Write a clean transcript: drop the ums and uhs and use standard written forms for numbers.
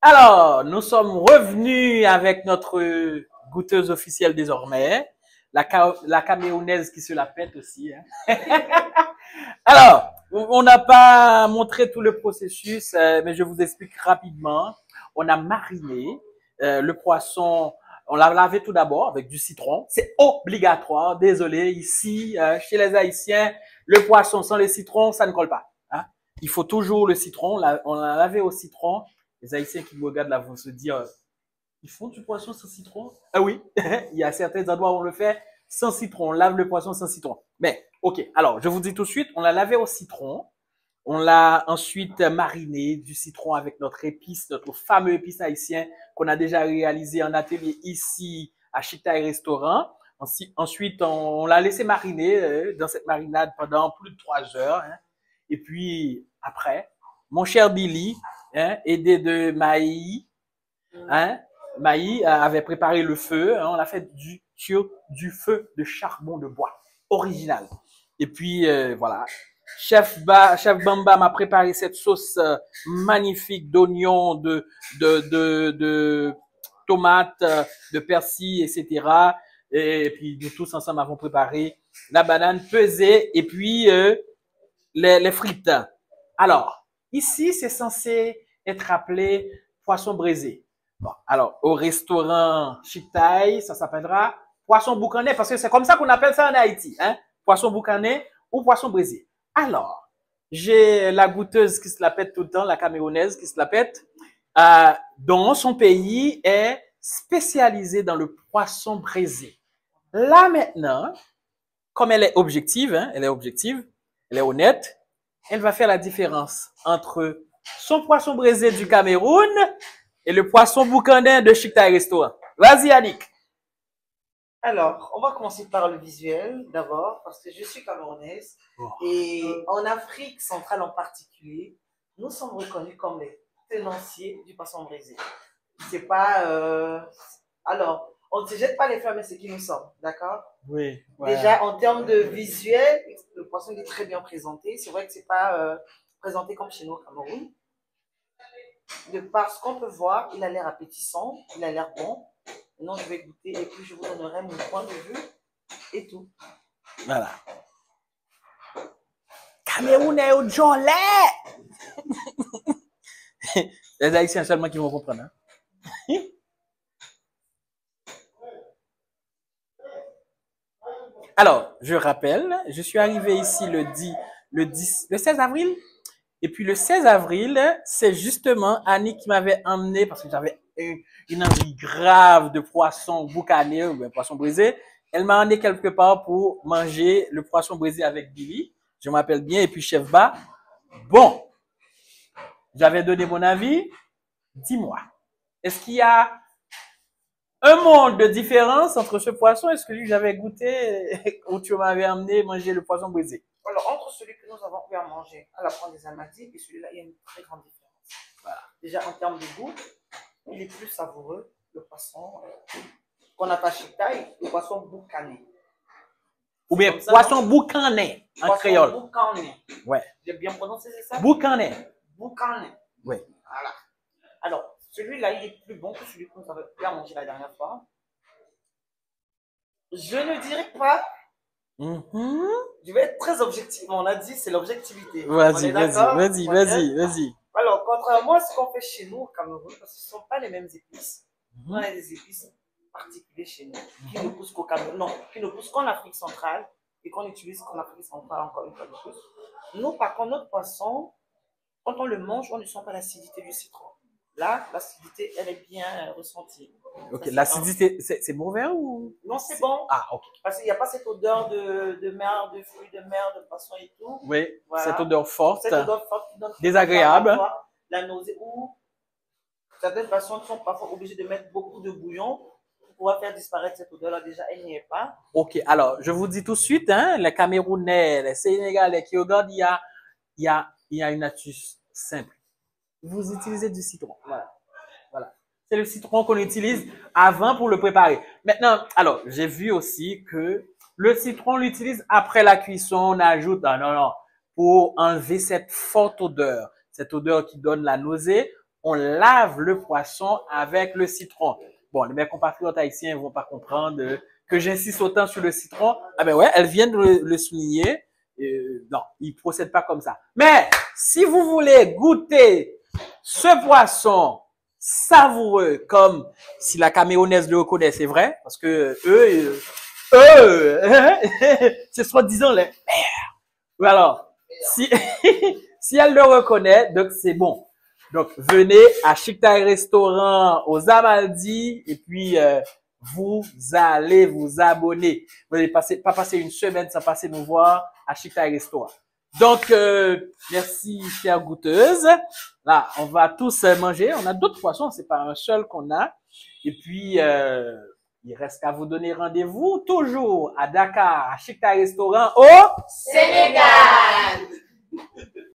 Alors, nous sommes revenus avec notre goûteuse officielle désormais, la camérounaise qui se la pète aussi. Hein. Alors, on n'a pas montré tout le processus, mais je vous explique rapidement. On a mariné le poisson, on l'a lavé tout d'abord avec du citron. C'est obligatoire. Désolé, ici, chez les Haïtiens, le poisson sans le citron, ça ne colle pas. Hein. Il faut toujours le citron. On l'a lavé au citron. Les Haïtiens qui me regardent là vont se dire, ils font du poisson sans citron? Ah oui, il y a certains endroits où on le fait sans citron. On lave le poisson sans citron. Mais, ok, alors, je vous dis tout de suite, on l'a lavé au citron. On l'a ensuite mariné du citron avec notre épice, notre fameux épice haïtien qu'on a déjà réalisé en atelier ici à Chitaï Restaurant. Ensuite, on l'a laissé mariner dans cette marinade pendant plus de 3 heures. Hein. Et puis, après, mon cher Billy, hein, aidé de Maï, hein, Maï avait préparé le feu. Hein, on l'a fait sur du feu de charbon de bois original. Et puis, voilà. Chef Bamba m'a préparé cette sauce magnifique d'oignons, de tomates, de persil, etc. Et puis, nous tous ensemble avons préparé la banane pesée et puis les frites. Alors, ici, c'est censé être appelé poisson braisé. Bon, alors, au restaurant Chitaï, ça s'appellera poisson boucané parce que c'est comme ça qu'on appelle ça en Haïti. Hein? Poisson boucané ou poisson braisé. Alors, j'ai la goûteuse qui se la pète tout le temps, la camerounaise qui se la pète, dont son pays est spécialisé dans le poisson braisé. Là maintenant, comme elle est objective, hein, elle est honnête, elle va faire la différence entre son poisson braisé du Cameroun et le poisson boucanin de Chitaï Restaurant. Vas-y, Yannick. Alors, on va commencer par le visuel d'abord, parce que je suis camerounaise et en Afrique centrale en particulier, nous sommes reconnus comme les tenanciers du poisson braisé. C'est pas. Alors, on ne se jette pas les fleurs, mais c'est qui nous sommes, d'accord? Oui. Ouais. Déjà, en termes de visuel, le poisson est très bien présenté. C'est vrai que c'est pas présenté comme chez nous au Cameroun. De par ce qu'on peut voir, il a l'air appétissant, il a l'air bon. Maintenant, je vais goûter et puis je vous donnerai mon point de vue et tout. Voilà. Camerounais au Jolet. Les Haïtiens seulement qui vont comprendre. Hein? Alors, je rappelle, je suis arrivé ici le 16 avril. Et puis le 16 avril, c'est justement Annie qui m'avait emmené parce que j'avais une envie grave de poisson boucané ou un poisson brisé. Elle m'a emmené quelque part pour manger le poisson brisé avec Billy. Je m'appelle bien. Et puis Chef Ba. Bon, j'avais donné mon avis. Dis-moi, est-ce qu'il y a un monde de différence entre ce poisson et ce que j'avais goûté où tu m'avais emmené manger le poisson brisé? Alors, entre celui que nous avons eu à manger à la pointe des Amadies et celui-là, il y a une très grande différence. Voilà. Déjà, en termes de goût, il est plus savoureux, le poisson qu'on n'a pas Chitaï, le poisson boucané. Ou bien poisson boucané en créole. Boucané. Ouais. J'ai bien prononcé, c'est ça? Boucané. Boucané. Oui. Voilà. Alors, celui-là, il est plus bon que celui que nous avons eu à manger la dernière fois. Je ne dirais pas. Je vais être très objectif. On a dit c'est l'objectivité. Vas-y. Alors, contrairement à ce qu'on fait chez nous au Cameroun, parce que ce ne sont pas les mêmes épices. On a des épices particulières chez nous qui ne poussent qu'au Cameroun, non, qui ne poussent qu'en Afrique centrale et qu'on utilise qu'en Afrique centrale encore une fois de plus. Nous, par contre, notre poisson, quand on le mange, on ne sent pas l'acidité du citron. Là, l'acidité, elle est bien ressentie. Ok, l'acidité, c'est mauvais ou? Non, c'est bon. Ah, ok. Parce qu'il n'y a pas cette odeur de mer, de fruits de mer, de poisson et tout. Oui, voilà. Cette odeur forte. Cette odeur forte qui donne désagréable. La nausée ou certaines personnes sont parfois obligées de mettre beaucoup de bouillon pour pouvoir faire disparaître cette odeur-là. Déjà, elle n'y est pas. Ok, alors, je vous dis tout de suite, hein, les Camerounais, les Sénégalais qui regardent, il y a une astuce simple. Vous utilisez du citron. Voilà. C'est le citron qu'on utilise avant pour le préparer. Maintenant, alors, j'ai vu aussi que le citron, on l'utilise après la cuisson. On ajoute, non, pour enlever cette forte odeur. Cette odeur qui donne la nausée. on lave le poisson avec le citron. Bon, mes compatriotes haïtiens ne vont pas comprendre que j'insiste autant sur le citron. Ah ben ouais, elles viennent de le souligner. Non, ils ne procèdent pas comme ça. Mais si vous voulez goûter ce poisson savoureux, comme si la Camerounaise le reconnaît, c'est vrai, parce que c'est soi-disant les mères. Alors, si elle le reconnaît, donc c'est bon. Donc, venez à Chic Thai Restaurant aux Amaldi et puis vous allez vous abonner. Vous n'allez pas passer une semaine sans passer nous voir à Chic Thai Restaurant. Donc, merci, chères goûteuses. Là, on va tous manger. On a d'autres poissons, c'est pas un seul qu'on a. Et puis, il reste qu'à vous donner rendez-vous toujours à Dakar, à Chic Thai Restaurant au Sénégal.